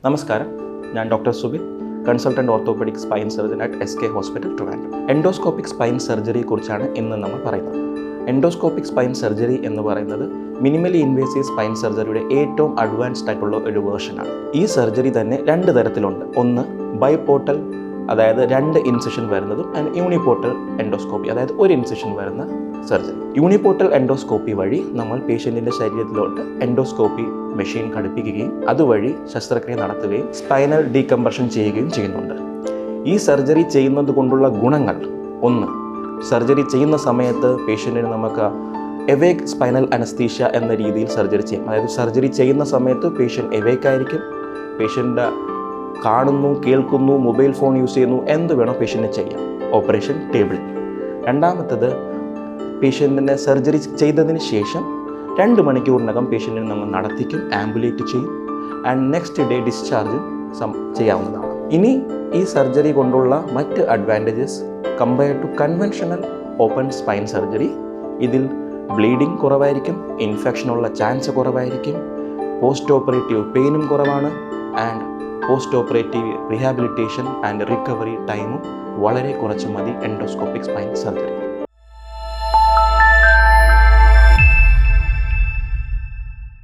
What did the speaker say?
നമസ്കാരം, ഞാൻ doctor Subin, consultant orthopaedic spine surgeon at SK hospital Trivandrum. Endoscopic spine സർജറിയെക്കുറിച്ചാണ് ഇന്ന് നമ്മൾ പറയുന്നത്. എൻഡോസ്കോപ്പിക് സ്പൈൻ സർജറി എന്ന് പറയുന്നത് മിനിമലി ഇൻവേസീവ് സ്പൈൻ സർജറിയുടെ ഏറ്റവും അഡ്വാൻസ്ഡ് ആയിട്ടുള്ള ഒരു വേർഷനാണ്. ഈ സർജറി തന്നെ രണ്ട് തരത്തിലുണ്ട്. ഒന്ന് ബൈപോർട്ടൽ, അതായത് 2 ഇൻസിഷൻ വരുന്നതും, ആൻഡ് യൂണിപോർട്ടൽ എൻഡോസ്കോപ്പി, അതായത് 1 ഇൻസിഷൻ വരുന്ന സർജറി. യൂണിപോർട്ടൽ എൻഡോസ്കോപ്പി വഴി നമ്മൾ പേഷ്യൻറ്റിൻ്റെ ശരീരത്തിലോട്ട് എൻഡോസ്കോപ്പി മെഷീൻ ഘടിപ്പിക്കുകയും അതുവഴി ശസ്ത്രക്രിയ നടത്തുകയും സ്പൈനൽ ഡീകംപ്രഷൻ ചെയ്യുകയും ചെയ്യുന്നുണ്ട്. ഈ സർജറി ചെയ്യുന്നത് കൊണ്ടുള്ള ഗുണങ്ങൾ: ഒന്ന്, സർജറി ചെയ്യുന്ന സമയത്ത് പേഷ്യൻറ്റിന് നമുക്ക് എവേക്ക് സ്പൈനൽ അനസ്തീഷ്യ എന്ന രീതിയിൽ സർജറി ചെയ്യും. അതായത് സർജറി ചെയ്യുന്ന സമയത്ത് പേഷ്യൻ്റ് എവേക്കായിരിക്കും, പേഷ്യൻ്റ് കാണുന്നു, കേൾക്കുന്നു, മൊബൈൽ ഫോൺ യൂസ് ചെയ്യുന്നു, എന്ത് വേണം പേഷ്യൻറ്റിന് ചെയ്യാം ഓപ്പറേഷൻ ടേബിളിൽ. രണ്ടാമത്തത്, പേഷ്യൻറ്റിനെ സർജറി ചെയ്തതിന് ശേഷം 2 മണിക്കൂറിനകം പേഷ്യൻറ്റിനെ നമ്മൾ നടത്തിക്കും, ആംബുലേറ്റ് ചെയ്യും, ആൻഡ് നെക്സ്റ്റ് ഡേ ഡിസ്ചാർജ് ചെയ്യാവുന്നതാണ്. ഇനി ഈ സർജറി കൊണ്ടുള്ള മറ്റ് advantages compare to conventional open spine surgery: ഇതിൽ ബ്ലീഡിങ് കുറവായിരിക്കും, ഇൻഫെക്ഷനുള്ള ചാൻസ് കുറവായിരിക്കും, പോസ്റ്റ് ഓപ്പറേറ്റീവ് പെയിനും കുറവാണ്, and post operative rehabilitation and recovery ടൈമും വളരെ കുറച്ച് മതി എൻഡോസ്കോപ്പിക് സ്പൈൻ സർജറി.